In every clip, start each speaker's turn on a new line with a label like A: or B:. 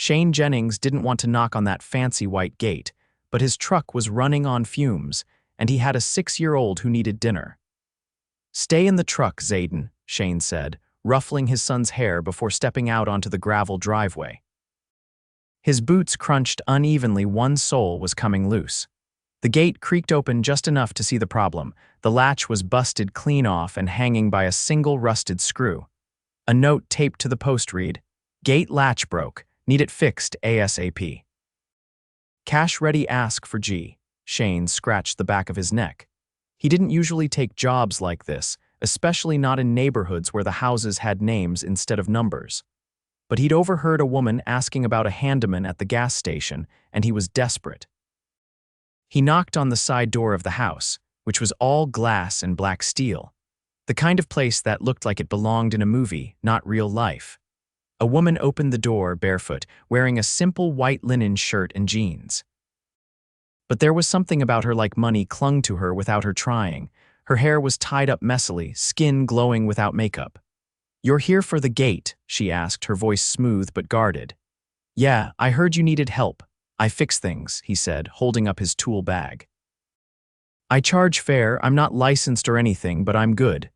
A: Shane Jennings didn't want to knock on that fancy white gate, but his truck was running on fumes, and he had a 6-year-old who needed dinner. "Stay in the truck, Zayden," Shane said, ruffling his son's hair before stepping out onto the gravel driveway. His boots crunched unevenly, one sole was coming loose. The gate creaked open just enough to see the problem. The latch was busted clean off and hanging by a single rusted screw. A note taped to the post read, "Gate latch broke. Need it fixed ASAP." "Cash ready, ask for G." Shane scratched the back of his neck. He didn't usually take jobs like this, especially not in neighborhoods where the houses had names instead of numbers. But he'd overheard a woman asking about a handyman at the gas station, and he was desperate. He knocked on the side door of the house, which was all glass and black steel, the kind of place that looked like it belonged in a movie, not real life. A woman opened the door barefoot, wearing a simple white linen shirt and jeans. But there was something about her like money clung to her without her trying. Her hair was tied up messily, skin glowing without makeup. "You're here for the gate?" she asked, her voice smooth but guarded. "Yeah, I heard you needed help. I fix things," he said, holding up his tool bag. "I charge fair. I'm not licensed or anything, but I'm good."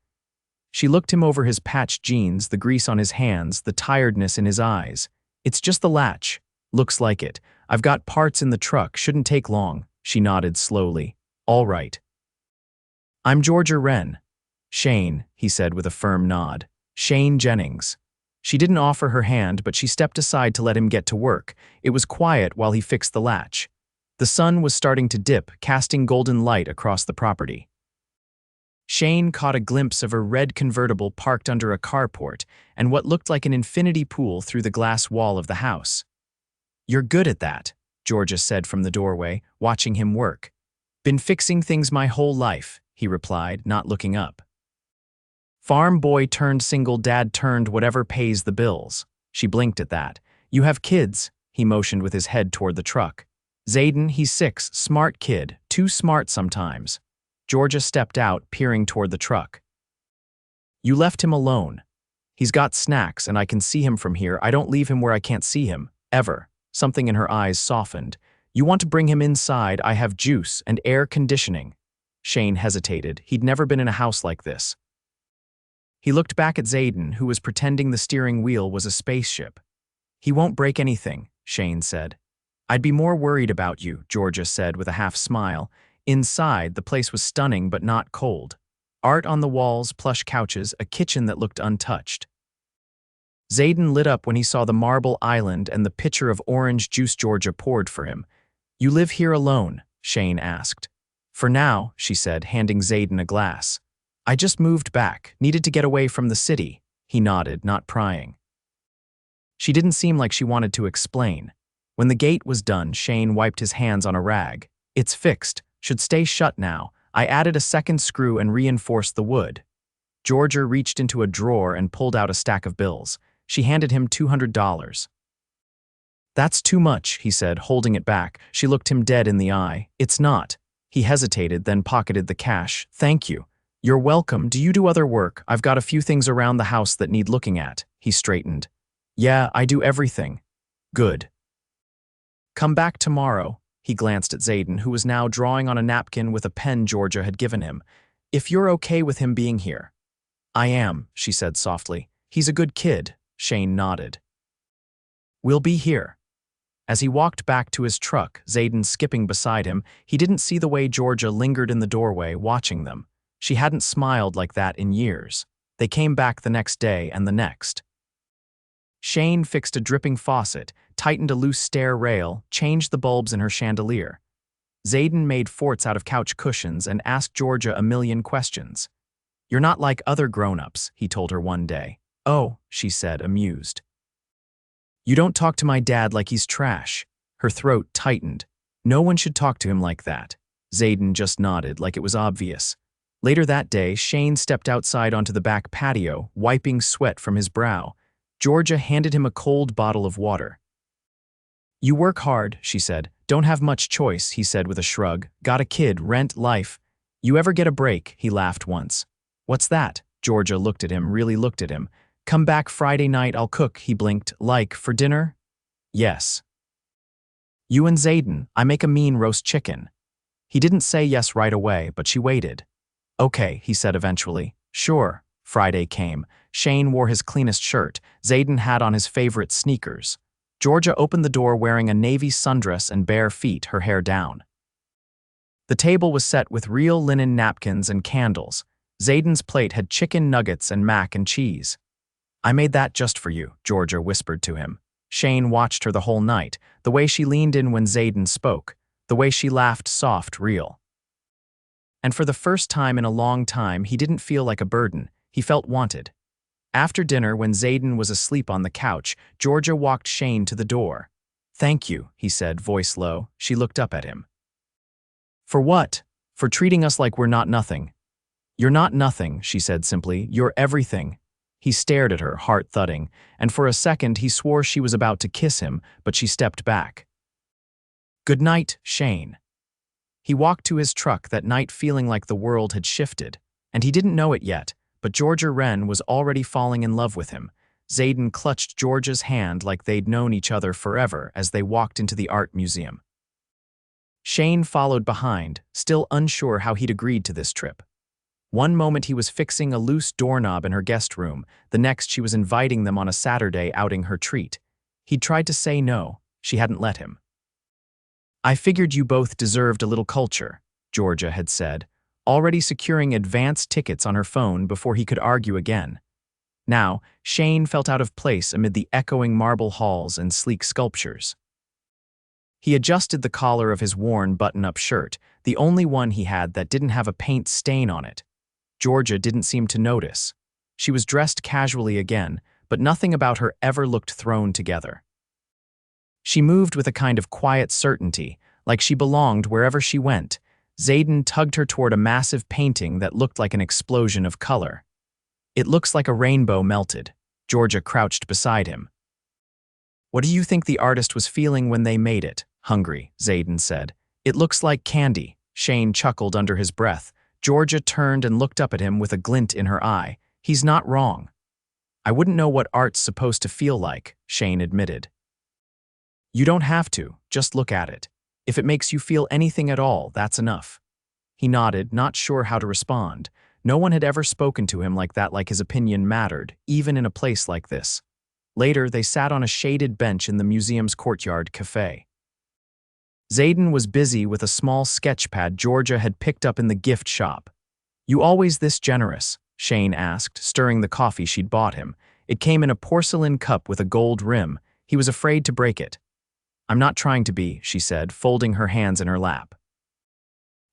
A: She looked him over his patched jeans, the grease on his hands, the tiredness in his eyes. "It's just the latch. Looks like it. I've got parts in the truck. Shouldn't take long." She nodded slowly. "All right." "I'm Georgia Wren." "Shane," he said with a firm nod. "Shane Jennings." She didn't offer her hand, but she stepped aside to let him get to work. It was quiet while he fixed the latch. The sun was starting to dip, casting golden light across the property. Shane caught a glimpse of a red convertible parked under a carport and what looked like an infinity pool through the glass wall of the house. "You're good at that," Georgia said from the doorway, watching him work. "Been fixing things my whole life," he replied, not looking up. "Farm boy turned single dad turned whatever pays the bills." She blinked at that. "You have kids?" He motioned with his head toward the truck. "Zayden, he's 6, smart kid, too smart sometimes." Georgia stepped out, peering toward the truck. "You left him alone. He's got snacks, and I can see him from here. I don't leave him where I can't see him, ever." Something in her eyes softened. "You want to bring him inside? I have juice and air conditioning." Shane hesitated. He'd never been in a house like this. He looked back at Zayden, who was pretending the steering wheel was a spaceship. "He won't break anything," Shane said. "I'd be more worried about you," Georgia said with a half smile. Inside, the place was stunning but not cold. Art on the walls, plush couches, a kitchen that looked untouched. Zayden lit up when he saw the marble island and the pitcher of orange juice Georgia poured for him. "You live here alone?" Shane asked. "For now," she said, handing Zayden a glass. "I just moved back, needed to get away from the city." He nodded, not prying. She didn't seem like she wanted to explain. When the gate was done, Shane wiped his hands on a rag. "It's fixed. Should stay shut now. I added a second screw and reinforced the wood." Georgia reached into a drawer and pulled out a stack of bills. She handed him $200. "That's too much," he said, holding it back. She looked him dead in the eye. "It's not." He hesitated, then pocketed the cash. "Thank you." "You're welcome. Do you do other work? I've got a few things around the house that need looking at." He straightened. "Yeah, I do everything." "Good." "Come back tomorrow." He glanced at Zayden, who was now drawing on a napkin with a pen Georgia had given him. "If you're okay with him being here." "I am," she said softly. "He's a good kid." Shane nodded. "We'll be here." As he walked back to his truck, Zayden skipping beside him, he didn't see the way Georgia lingered in the doorway, watching them. She hadn't smiled like that in years. They came back the next day and the next. Shane fixed a dripping faucet, tightened a loose stair rail, changed the bulbs in her chandelier. Zayden made forts out of couch cushions and asked Georgia a million questions. "You're not like other grown-ups," he told her one day. "Oh," she said, amused. "You don't talk to my dad like he's trash." Her throat tightened. "No one should talk to him like that." Zayden just nodded, like it was obvious. Later that day, Shane stepped outside onto the back patio, wiping sweat from his brow. Georgia handed him a cold bottle of water. "You work hard," she said. "Don't have much choice," he said with a shrug. "Got a kid, rent, life. You ever get a break?" He laughed once. "What's that?" Georgia looked at him, really looked at him. "Come back Friday night, I'll cook," he blinked. "Like, for dinner?" Yes. You and Zayden, I make a mean roast chicken. He didn't say yes right away, but she waited. Okay, he said eventually. Sure. Friday came. Shane wore his cleanest shirt. Zayden had on his favorite sneakers. Georgia opened the door wearing a navy sundress and bare feet, her hair down. The table was set with real linen napkins and candles. Zayden's plate had chicken nuggets and mac and cheese. I made that just for you, Georgia whispered to him. Shane watched her the whole night, the way she leaned in when Zayden spoke, the way she laughed soft, real. And for the first time in a long time, he didn't feel like a burden. He felt wanted. After dinner, when Zayden was asleep on the couch, Georgia walked Shane to the door. Thank you, he said, voice low. She looked up at him. For what? For treating us like we're not nothing. You're not nothing, she said simply. You're everything. He stared at her, heart thudding, and for a second he swore she was about to kiss him, but she stepped back. Good night, Shane. He walked to his truck that night feeling like the world had shifted, and he didn't know it yet, but Georgia Wren was already falling in love with him. Zayden clutched Georgia's hand like they'd known each other forever as they walked into the art museum. Shane followed behind, still unsure how he'd agreed to this trip. One moment he was fixing a loose doorknob in her guest room, the next she was inviting them on a Saturday outing her treat. He'd tried to say no, she hadn't let him. I figured you both deserved a little culture, Georgia had said, already securing advance tickets on her phone before he could argue again. Now, Shane felt out of place amid the echoing marble halls and sleek sculptures. He adjusted the collar of his worn button-up shirt, the only one he had that didn't have a paint stain on it. Georgia didn't seem to notice. She was dressed casually again, but nothing about her ever looked thrown together. She moved with a kind of quiet certainty, like she belonged wherever she went. Zayden tugged her toward a massive painting that looked like an explosion of color. It looks like a rainbow melted. Georgia crouched beside him. What do you think the artist was feeling when they made it? Hungry, Zayden said. It looks like candy. Shane chuckled under his breath. Georgia turned and looked up at him with a glint in her eye. He's not wrong. I wouldn't know what art's supposed to feel like, Shane admitted. You don't have to, just look at it. If it makes you feel anything at all, that's enough. He nodded, not sure how to respond. No one had ever spoken to him like that, like his opinion mattered, even in a place like this. Later, they sat on a shaded bench in the museum's courtyard cafe. Zayden was busy with a small sketch pad Georgia had picked up in the gift shop. You always this generous? Shane asked, stirring the coffee she'd bought him. It came in a porcelain cup with a gold rim. He was afraid to break it. I'm not trying to be, she said, folding her hands in her lap.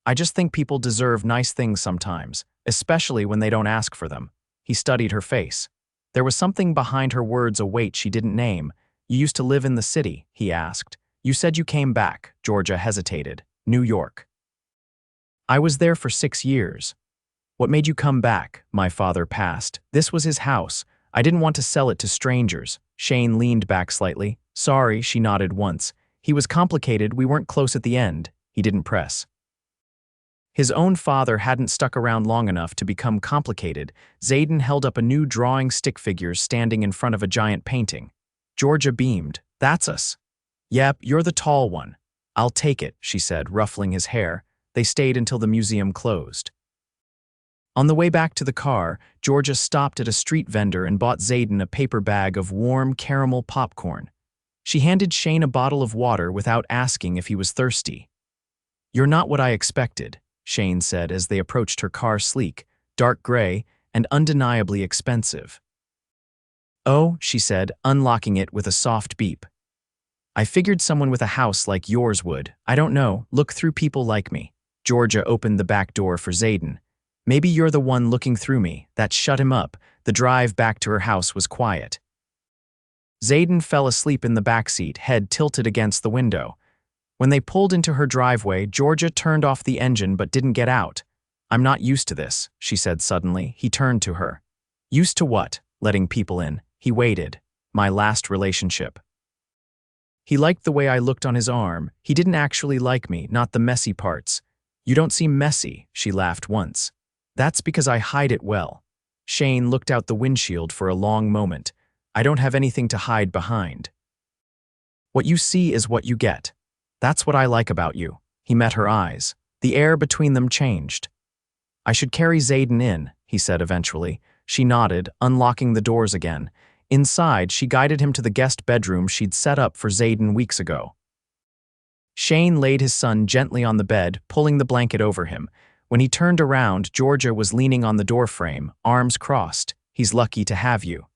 A: I just think people deserve nice things sometimes, especially when they don't ask for them. He studied her face. There was something behind her words, a weight she didn't name. You used to live in the city, he asked. You said you came back, Georgia hesitated. New York. I was there for 6 years. What made you come back? My father passed. This was his house. I didn't want to sell it to strangers. Shane leaned back slightly. Sorry, she nodded once. He was complicated, we weren't close at the end. He didn't press. His own father hadn't stuck around long enough to become complicated. Zayden held up a new drawing stick figure standing in front of a giant painting. Georgia beamed. That's us. Yep, you're the tall one. I'll take it, she said, ruffling his hair. They stayed until the museum closed. On the way back to the car, Georgia stopped at a street vendor and bought Zayden a paper bag of warm caramel popcorn. She handed Shane a bottle of water without asking if he was thirsty. You're not what I expected, Shane said as they approached her car, sleek, dark gray, and undeniably expensive. Oh, she said, unlocking it with a soft beep. I figured someone with a house like yours would. I don't know, look through people like me. Georgia opened the back door for Zayden. Maybe you're the one looking through me. That shut him up. The drive back to her house was quiet. Zayden fell asleep in the backseat, head tilted against the window. When they pulled into her driveway, Georgia turned off the engine but didn't get out. I'm not used to this, she said suddenly. He turned to her. Used to what? Letting people in. He waited. My last relationship. He liked the way I looked on his arm. He didn't actually like me, not the messy parts. You don't seem messy, she laughed once. That's because I hide it well. Shane looked out the windshield for a long moment. I don't have anything to hide behind. What you see is what you get. That's what I like about you. He met her eyes. The air between them changed. I should carry Zayden in, he said eventually. She nodded, unlocking the doors again. Inside, she guided him to the guest bedroom she'd set up for Zayden weeks ago. Shane laid his son gently on the bed, pulling the blanket over him. When he turned around, Georgia was leaning on the doorframe, arms crossed. He's lucky to have you.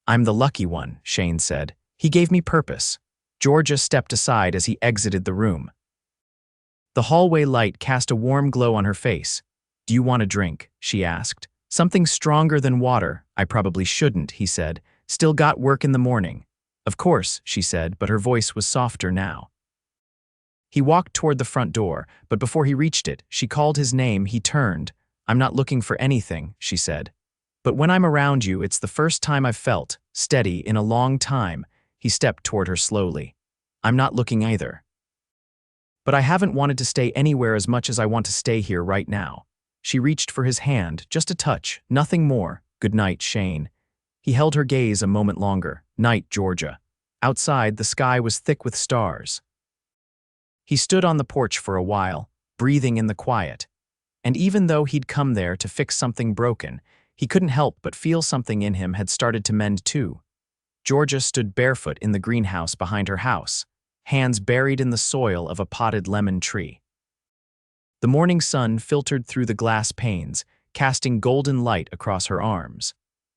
A: I'm the lucky one, Shane said. He gave me purpose. Georgia stepped aside as he exited the room. The hallway light cast a warm glow on her face. Do you want a drink? She asked. Something stronger than water. I probably shouldn't, he said. Still got work in the morning. Of course, she said, but her voice was softer now. He walked toward the front door, but before he reached it, she called his name. He turned. I'm not looking for anything, she said. But when I'm around you, it's the first time I've felt steady in a long time. He stepped toward her slowly. I'm not looking either. But I haven't wanted to stay anywhere as much as I want to stay here right now. She reached for his hand, just a touch, nothing more. Good night, Shane. He held her gaze a moment longer. Night, Georgia. Outside, the sky was thick with stars. He stood on the porch for a while, breathing in the quiet. And even though he'd come there to fix something broken, he couldn't help but feel something in him had started to mend too. Georgia stood barefoot in the greenhouse behind her house, hands buried in the soil of a potted lemon tree. The morning sun filtered through the glass panes, casting golden light across her arms.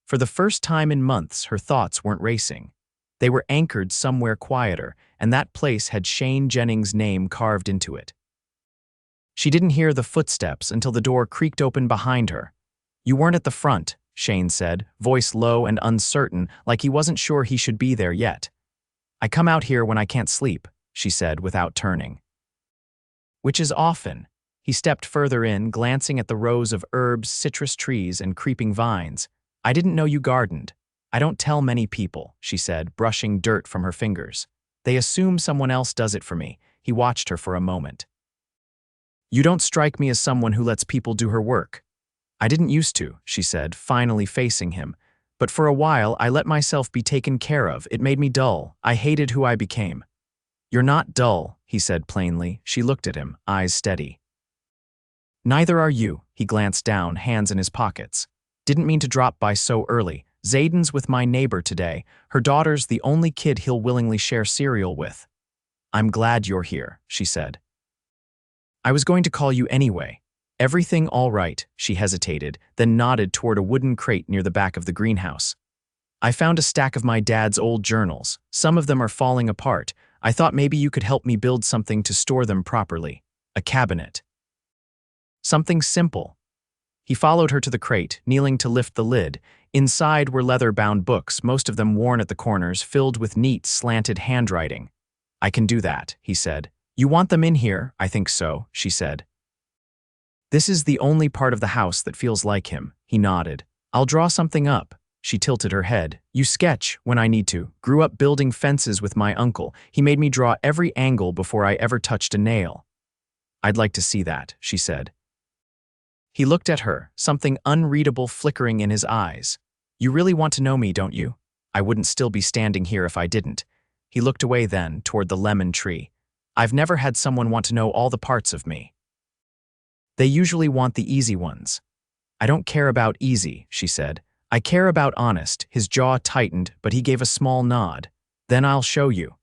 A: For the first time in months, her thoughts weren't racing. They were anchored somewhere quieter, and that place had Shane Jennings' name carved into it. She didn't hear the footsteps until the door creaked open behind her. You weren't at the front, Shane said, voice low and uncertain, like he wasn't sure he should be there yet. I come out here when I can't sleep, she said without turning. Which is often. He stepped further in, glancing at the rows of herbs, citrus trees, and creeping vines. I didn't know you gardened. I don't tell many people, she said, brushing dirt from her fingers. They assume someone else does it for me. He watched her for a moment. You don't strike me as someone who lets people do her work. I didn't used to, she said, finally facing him. But for a while, I let myself be taken care of. It made me dull. I hated who I became. You're not dull, he said plainly. She looked at him, eyes steady. Neither are you, he glanced down, hands in his pockets. Didn't mean to drop by so early. Zayden's with my neighbor today. Her daughter's the only kid he'll willingly share cereal with. I'm glad you're here, she said. I was going to call you anyway. Everything all right, she hesitated, then nodded toward a wooden crate near the back of the greenhouse. I found a stack of my dad's old journals. Some of them are falling apart. I thought maybe you could help me build something to store them properly. A cabinet. Something simple. He followed her to the crate, kneeling to lift the lid. Inside were leather-bound books, most of them worn at the corners, filled with neat, slanted handwriting. I can do that, he said. You want them in here? I think so, she said. This is the only part of the house that feels like him, he nodded. I'll draw something up. She tilted her head. You sketch when I need to. Grew up building fences with my uncle. He made me draw every angle before I ever touched a nail. I'd like to see that, she said. He looked at her, something unreadable flickering in his eyes. You really want to know me, don't you? I wouldn't still be standing here if I didn't. He looked away then, toward the lemon tree. I've never had someone want to know all the parts of me. They usually want the easy ones. I don't care about easy, she said. I care about honest. His jaw tightened, but he gave a small nod. Then I'll show you.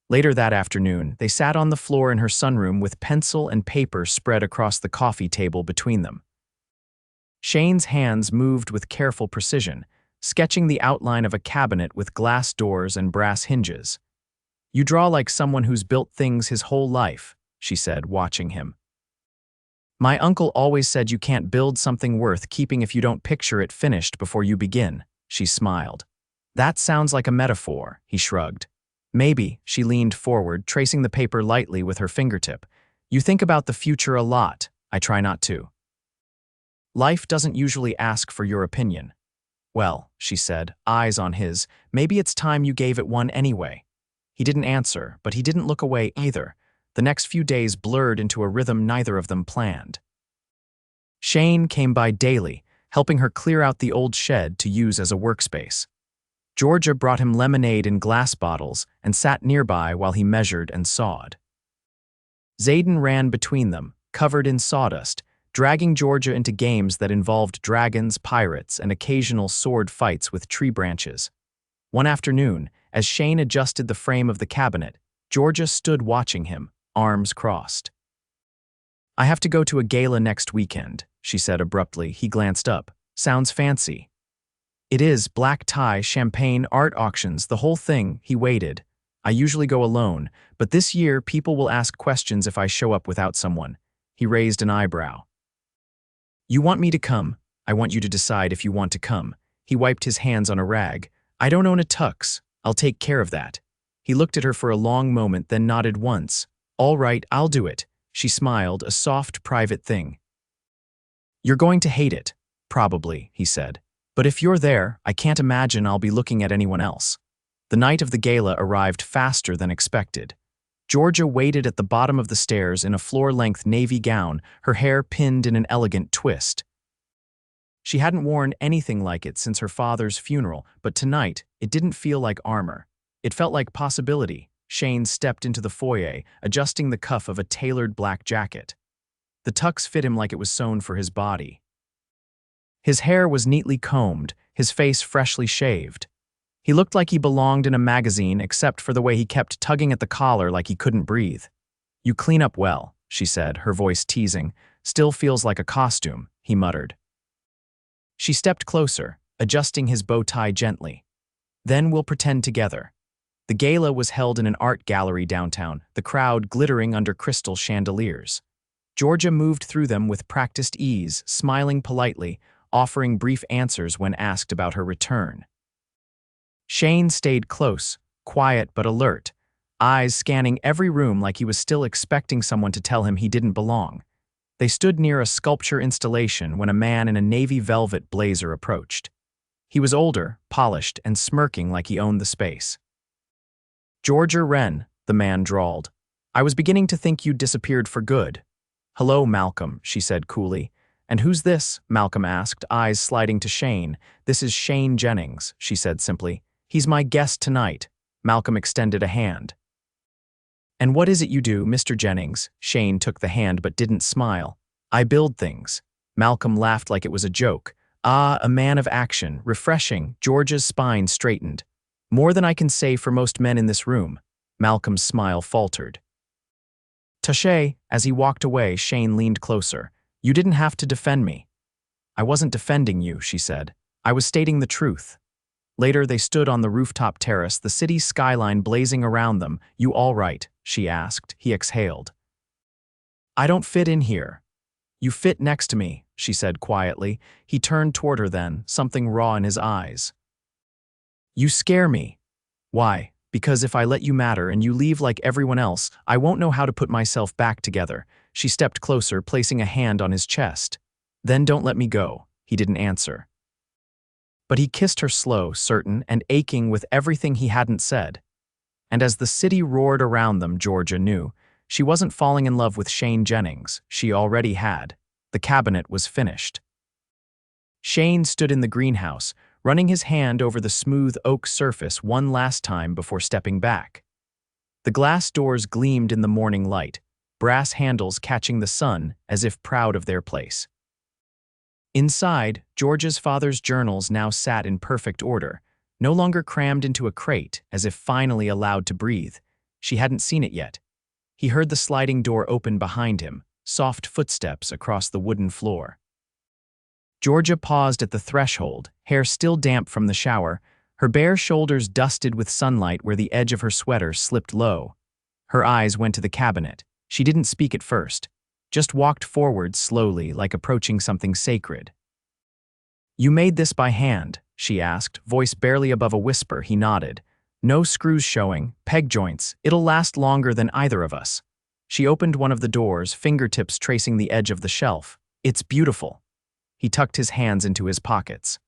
A: Later that afternoon, they sat on the floor in her sunroom with pencil and paper spread across the coffee table between them. Shane's hands moved with careful precision, sketching the outline of a cabinet with glass doors and brass hinges. You draw like someone who's built things his whole life, she said, watching him. My uncle always said you can't build something worth keeping if you don't picture it finished before you begin, she smiled. That sounds like a metaphor, he shrugged. Maybe, she leaned forward, tracing the paper lightly with her fingertip. You think about the future a lot. I try not to. Life doesn't usually ask for your opinion. Well, she said, eyes on his, maybe it's time you gave it one anyway. He didn't answer, but he didn't look away either. The next few days blurred into a rhythm neither of them planned. Shane came by daily, helping her clear out the old shed to use as a workspace. Georgia brought him lemonade in glass bottles and sat nearby while he measured and sawed. Zayden ran between them, covered in sawdust, dragging Georgia into games that involved dragons, pirates, and occasional sword fights with tree branches. One afternoon, as Shane adjusted the frame of the cabinet, Georgia stood watching him, arms crossed. "I have to go to a gala next weekend," she said abruptly. He glanced up. "Sounds fancy." "It is, black tie, champagne, art auctions, the whole thing." He waited. "I usually go alone, but this year people will ask questions if I show up without someone." He raised an eyebrow. "You want me to come? I want you to decide if you want to come." He wiped his hands on a rag. "I don't own a tux. I'll take care of that." He looked at her for a long moment, then nodded once. "All right, I'll do it." She smiled, a soft, private thing. "You're going to hate it, probably," he said. "But if you're there, I can't imagine I'll be looking at anyone else." The night of the gala arrived faster than expected. Georgia waited at the bottom of the stairs in a floor-length navy gown, her hair pinned in an elegant twist. She hadn't worn anything like it since her father's funeral, but tonight, it didn't feel like armor. It felt like possibility. Shane stepped into the foyer, adjusting the cuff of a tailored black jacket. The tux fit him like it was sewn for his body. His hair was neatly combed, his face freshly shaved. He looked like he belonged in a magazine except for the way he kept tugging at the collar like he couldn't breathe. "You clean up well," she said, her voice teasing. "Still feels like a costume," he muttered. She stepped closer, adjusting his bow tie gently. "Then we'll pretend together." The gala was held in an art gallery downtown, the crowd glittering under crystal chandeliers. Georgia moved through them with practiced ease, smiling politely, offering brief answers when asked about her return. Shane stayed close, quiet but alert, eyes scanning every room like he was still expecting someone to tell him he didn't belong. They stood near a sculpture installation when a man in a navy velvet blazer approached. He was older, polished, and smirking like he owned the space. "Georgia Wren," the man drawled. "I was beginning to think you'd disappeared for good." "Hello, Malcolm," she said coolly. "And who's this?" Malcolm asked, eyes sliding to Shane. "This is Shane Jennings," she said simply. "He's my guest tonight." Malcolm extended a hand. "And what is it you do, Mr. Jennings?" Shane took the hand but didn't smile. "I build things." Malcolm laughed like it was a joke. "Ah, a man of action, refreshing." Georgia's spine straightened. "More than I can say for most men in this room." Malcolm's smile faltered. "Touché." As he walked away, Shane leaned closer. "You didn't have to defend me." "I wasn't defending you," she said. "I was stating the truth." Later, they stood on the rooftop terrace, the city skyline blazing around them. "You all right?" she asked. He exhaled. "I don't fit in here." "You fit next to me," she said quietly. He turned toward her then, something raw in his eyes. "You scare me." "Why?" "Because if I let you matter and you leave like everyone else, I won't know how to put myself back together." She stepped closer, placing a hand on his chest. "Then don't let me go." He didn't answer. But he kissed her slow, certain, and aching with everything he hadn't said. And as the city roared around them, Georgia knew. She wasn't falling in love with Shane Jennings. She already had. The cabinet was finished. Shane stood in the greenhouse, running his hand over the smooth oak surface one last time before stepping back. The glass doors gleamed in the morning light, brass handles catching the sun as if proud of their place. Inside, Georgia's father's journals now sat in perfect order, no longer crammed into a crate as if finally allowed to breathe. She hadn't seen it yet. He heard the sliding door open behind him, soft footsteps across the wooden floor. Georgia paused at the threshold, hair still damp from the shower, her bare shoulders dusted with sunlight where the edge of her sweater slipped low. Her eyes went to the cabinet. She didn't speak at first, just walked forward slowly like approaching something sacred. "You made this by hand?" she asked, voice barely above a whisper. He nodded. "No screws showing, peg joints. It'll last longer than either of us." She opened one of the doors, fingertips tracing the edge of the shelf. "It's beautiful." He tucked his hands into his pockets.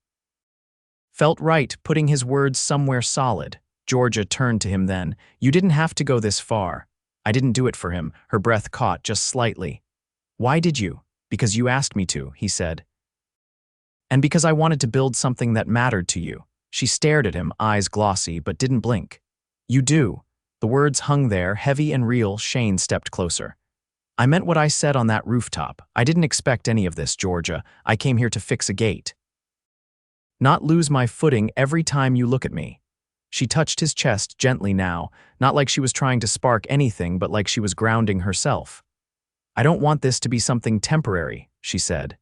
A: Felt right, putting his words somewhere solid. Georgia turned to him then. "You didn't have to go this far." "I didn't do it for him." Her breath caught just slightly. "Why did you?" "Because you asked me to," he said. "And because I wanted to build something that mattered to you." She stared at him, eyes glossy, but didn't blink. You do. The words hung there, heavy and real. Shane stepped closer. I meant what I said on that rooftop. I didn't expect any of this, Georgia. I came here to fix a gate. Not lose my footing every time you look at me. She touched his chest gently now, not like she was trying to spark anything, but like she was grounding herself. I don't want this to be something temporary, she said.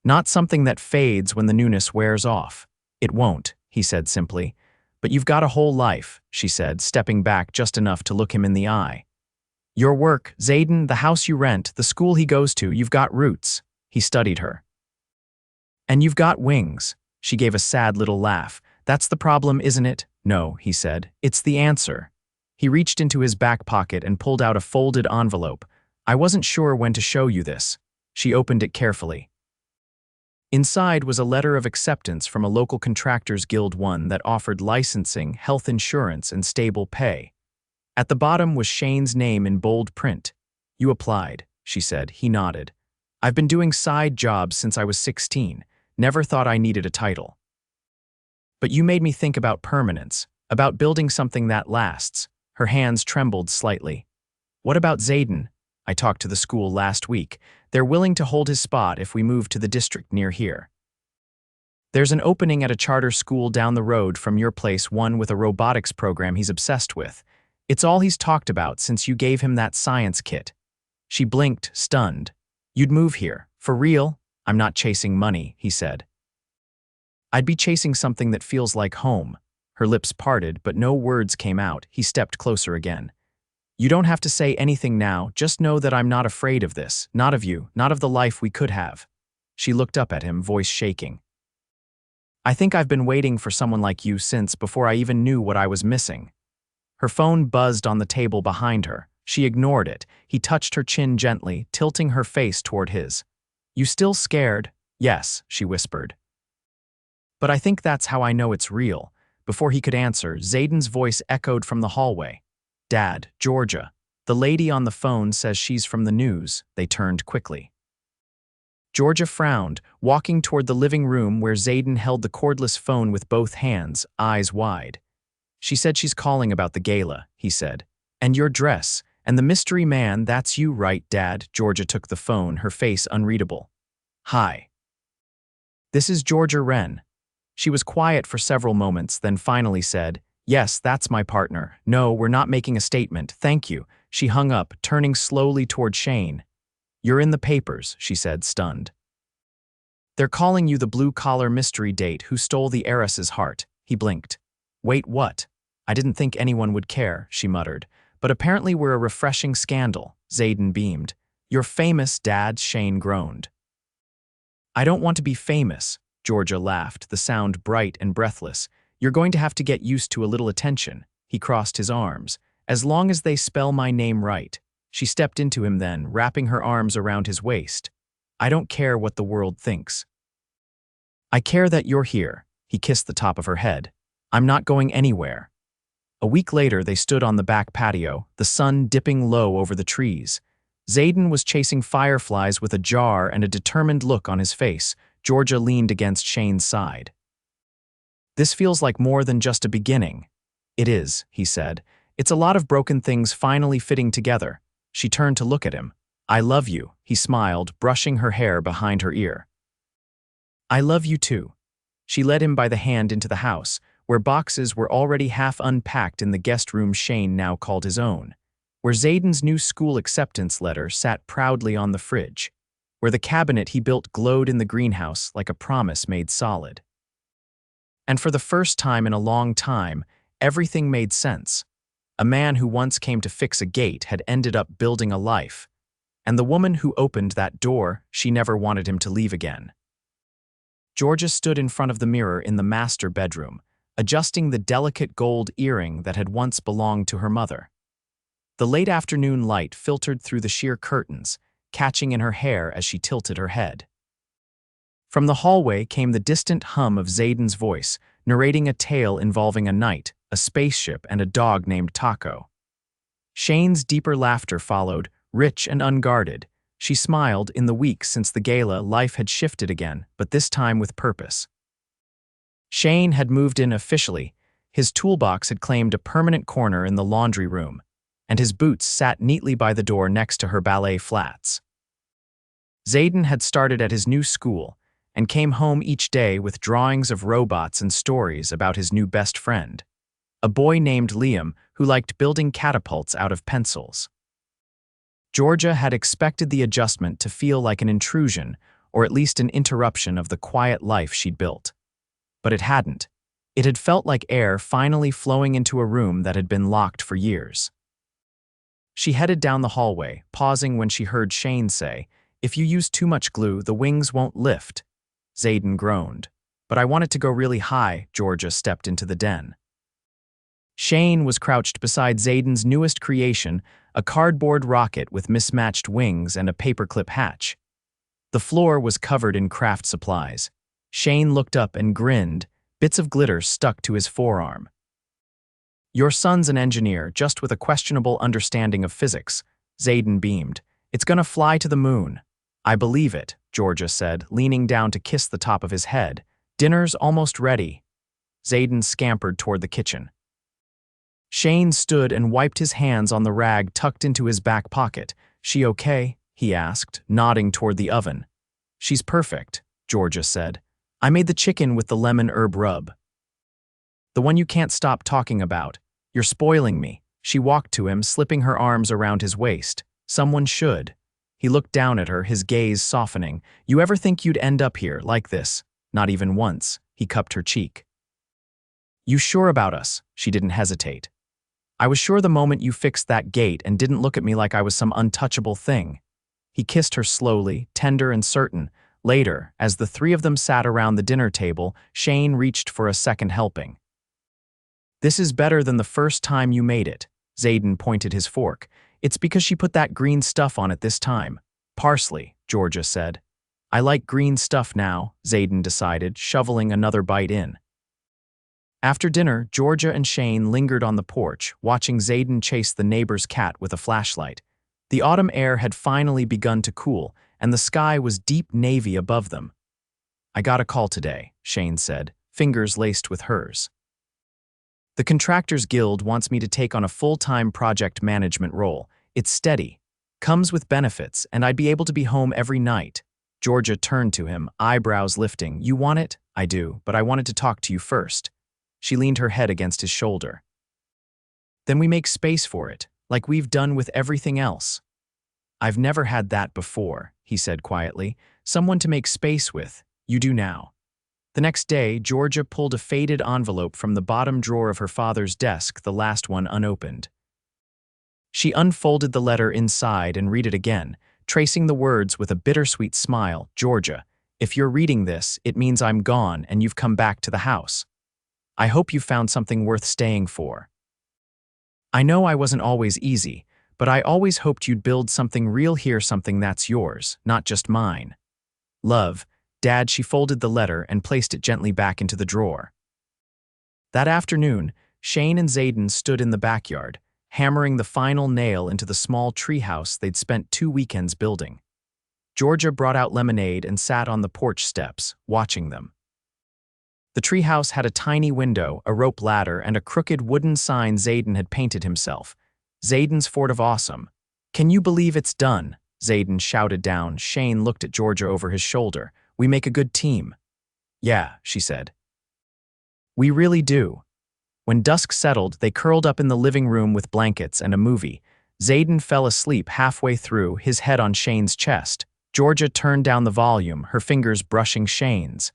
A: Not something that fades when the newness wears off. It won't, he said simply. But you've got a whole life, she said, stepping back just enough to look him in the eye. Your work, Zayden, the house you rent, the school he goes to, you've got roots. He studied her. And you've got wings. She gave a sad little laugh. That's the problem, isn't it? No, he said. It's the answer. He reached into his back pocket and pulled out a folded envelope. I wasn't sure when to show you this. She opened it carefully. Inside was a letter of acceptance from a local contractors guild, one that offered licensing, health insurance, and stable pay. At the bottom was Shane's name in bold print. You applied, she said. He nodded. I've been doing side jobs since I was 16. Never thought I needed a title. But you made me think about permanence, about building something that lasts. Her hands trembled slightly. What about Zayden? I talked to the school last week. They're willing to hold his spot if we move to the district near here. There's an opening at a charter school down the road from your place, one with a robotics program he's obsessed with. It's all he's talked about since you gave him that science kit. She blinked, stunned. You'd move here. For real? I'm not chasing money, he said. I'd be chasing something that feels like home. Her lips parted, but no words came out. He stepped closer again. You don't have to say anything now. Just know that I'm not afraid of this. Not of you. Not of the life we could have. She looked up at him, voice shaking. I think I've been waiting for someone like you since before I even knew what I was missing. Her phone buzzed on the table behind her. She ignored it. He touched her chin gently, tilting her face toward his. You still scared? Yes, she whispered. But I think that's how I know it's real. Before he could answer, Zayden's voice echoed from the hallway. Dad, Georgia. The lady on the phone says she's from the news. They turned quickly. Georgia frowned, walking toward the living room where Zayden held the cordless phone with both hands, eyes wide. She said she's calling about the gala, he said. And your dress. And the mystery man, that's you, right, Dad? Georgia took the phone, her face unreadable. Hi. This is Georgia Wren. She was quiet for several moments, then finally said, Yes, that's my partner. No, we're not making a statement, thank you. She hung up, turning slowly toward Shane. You're in the papers, she said, stunned. They're calling you the blue-collar mystery date who stole the heiress's heart. He blinked. Wait, what? I didn't think anyone would care, she muttered. But apparently we're a refreshing scandal, Zayden beamed. You're famous, Dad, Shane groaned. I don't want to be famous, Georgia laughed, the sound bright and breathless. You're going to have to get used to a little attention. He crossed his arms. As long as they spell my name right. She stepped into him then, wrapping her arms around his waist. I don't care what the world thinks. I care that you're here. He kissed the top of her head. I'm not going anywhere. A week later, they stood on the back patio, the sun dipping low over the trees. Zayden was chasing fireflies with a jar and a determined look on his face. Georgia leaned against Shane's side. This feels like more than just a beginning. It is, he said. It's a lot of broken things finally fitting together. She turned to look at him. I love you, he smiled, brushing her hair behind her ear. I love you too. She led him by the hand into the house, where boxes were already half unpacked in the guest room Shane now called his own, where Zayden's new school acceptance letter sat proudly on the fridge, where the cabinet he built glowed in the greenhouse like a promise made solid. And for the first time in a long time, everything made sense. A man who once came to fix a gate had ended up building a life, and the woman who opened that door, she never wanted him to leave again. Georgia stood in front of the mirror in the master bedroom, adjusting the delicate gold earring that had once belonged to her mother. The late afternoon light filtered through the sheer curtains, catching in her hair as she tilted her head. From the hallway came the distant hum of Zayden's voice, narrating a tale involving a knight, a spaceship, and a dog named Taco. Shane's deeper laughter followed, rich and unguarded. She smiled. In the weeks since the gala, life had shifted again, but this time with purpose. Shane had moved in officially. His toolbox had claimed a permanent corner in the laundry room, and his boots sat neatly by the door next to her ballet flats. Zayden had started at his new school and came home each day with drawings of robots and stories about his new best friend, a boy named Liam who liked building catapults out of pencils. Georgia had expected the adjustment to feel like an intrusion, or at least an interruption of the quiet life she'd built. But it hadn't. It had felt like air finally flowing into a room that had been locked for years. She headed down the hallway, pausing when she heard Shane say, "If you use too much glue, the wings won't lift." Zayden groaned. "But I want it to go really high." Georgia stepped into the den. Shane was crouched beside Zayden's newest creation, a cardboard rocket with mismatched wings and a paperclip hatch. The floor was covered in craft supplies. Shane looked up and grinned, bits of glitter stuck to his forearm. "Your son's an engineer, just with a questionable understanding of physics," Zayden beamed. "It's gonna fly to the moon." "I believe it," Georgia said, leaning down to kiss the top of his head. "Dinner's almost ready." Zayden scampered toward the kitchen. Shane stood and wiped his hands on the rag tucked into his back pocket. "She okay?" he asked, nodding toward the oven. "She's perfect," Georgia said. "I made the chicken with the lemon herb rub. The one you can't stop talking about. You're spoiling me." She walked to him, slipping her arms around his waist. "Someone should." He looked down at her, his gaze softening. "You ever think you'd end up here, like this?" "Not even once." He cupped her cheek. "You sure about us?" She didn't hesitate. "I was sure the moment you fixed that gate and didn't look at me like I was some untouchable thing." He kissed her slowly, tender and certain. Later, as the three of them sat around the dinner table, Shane reached for a second helping. "This is better than the first time you made it." Zayden pointed his fork. "It's because she put that green stuff on it this time." "Parsley," Georgia said. "I like green stuff now," Zayden decided, shoveling another bite in. After dinner, Georgia and Shane lingered on the porch, watching Zayden chase the neighbor's cat with a flashlight. The autumn air had finally begun to cool, and the sky was deep navy above them. "I got a call today," Shane said, fingers laced with hers. "The Contractors Guild wants me to take on a full-time project management role. It's steady, comes with benefits, and I'd be able to be home every night." Georgia turned to him, eyebrows lifting. "You want it?" "I do, but I wanted to talk to you first." She leaned her head against his shoulder. "Then we make space for it, like we've done with everything else." "I've never had that before," he said quietly. "Someone to make space with. You do now." The next day, Georgia pulled a faded envelope from the bottom drawer of her father's desk, the last one unopened. She unfolded the letter inside and read it again, tracing the words with a bittersweet smile. "Georgia, if you're reading this, it means I'm gone and you've come back to the house. I hope you found something worth staying for. I know I wasn't always easy, but I always hoped you'd build something real here, something that's yours, not just mine. Love, Dad." She folded the letter and placed it gently back into the drawer. That afternoon, Shane and Zayden stood in the backyard, hammering the final nail into the small treehouse they'd spent 2 weekends building. Georgia brought out lemonade and sat on the porch steps, watching them. The treehouse had a tiny window, a rope ladder, and a crooked wooden sign Zayden had painted himself. "Zayden's Fort of Awesome." "Can you believe it's done?" Zayden shouted down. Shane looked at Georgia over his shoulder. "We make a good team." "Yeah," she said. "We really do." When dusk settled, they curled up in the living room with blankets and a movie. Zayden fell asleep halfway through, his head on Shane's chest. Georgia turned down the volume, her fingers brushing Shane's.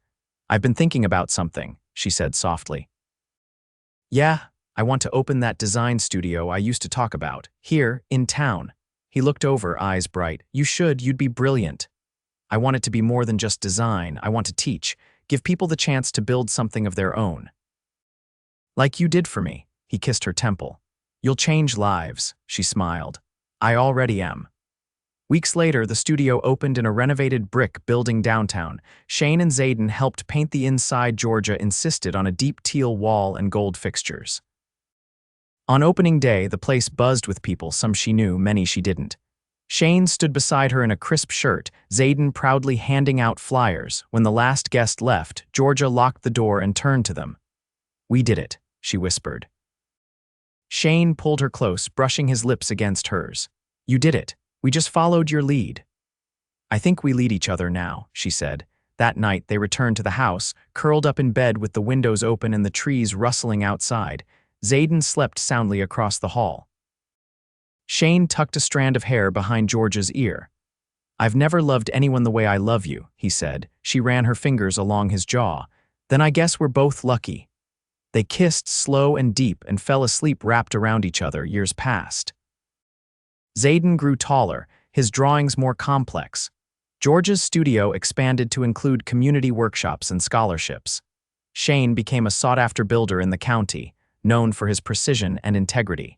A: "I've been thinking about something," she said softly. "Yeah, I want to open that design studio I used to talk about, here, in town." He looked over, eyes bright. "You should, you'd be brilliant. I want it to be more than just design. I want to teach, give people the chance to build something of their own. Like you did for me." He kissed her temple. "You'll change lives," she smiled. "I already am." Weeks later, the studio opened in a renovated brick building downtown. Shane and Zayden helped paint the inside. Georgia insisted on a deep teal wall and gold fixtures. On opening day, the place buzzed with people, some she knew, many she didn't. Shane stood beside her in a crisp shirt, Zayden proudly handing out flyers. When the last guest left, Georgia locked the door and turned to them. "We did it," she whispered. Shane pulled her close, brushing his lips against hers. "You did it. We just followed your lead." "I think we lead each other now," she said. That night they returned to the house, curled up in bed with the windows open and the trees rustling outside. Zayden slept soundly across the hall. Shane tucked a strand of hair behind Georgia's ear. "I've never loved anyone the way I love you," he said. She ran her fingers along his jaw. "Then I guess we're both lucky." They kissed slow and deep and fell asleep wrapped around each other. Years passed. Zayden grew taller, his drawings more complex. Georgia's studio expanded to include community workshops and scholarships. Shane became a sought-after builder in the county, known for his precision and integrity.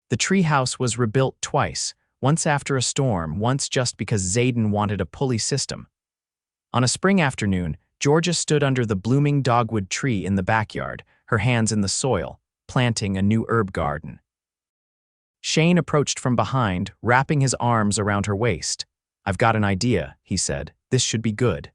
A: The treehouse was rebuilt twice, once after a storm, once just because Zayden wanted a pulley system. On a spring afternoon, Georgia stood under the blooming dogwood tree in the backyard, her hands in the soil, planting a new herb garden. Shane approached from behind, wrapping his arms around her waist. "I've got an idea," he said. "This should be good.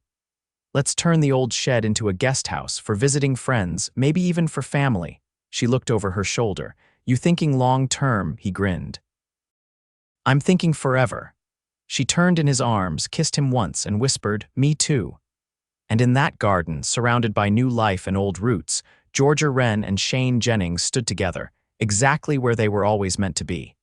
A: Let's turn the old shed into a guest house for visiting friends, maybe even for family." She looked over her shoulder. "You thinking long-term?" He grinned. "I'm thinking forever." She turned in his arms, kissed him once, and whispered, "Me too." And in that garden, surrounded by new life and old roots, Georgia Wren and Shane Jennings stood together, exactly where they were always meant to be.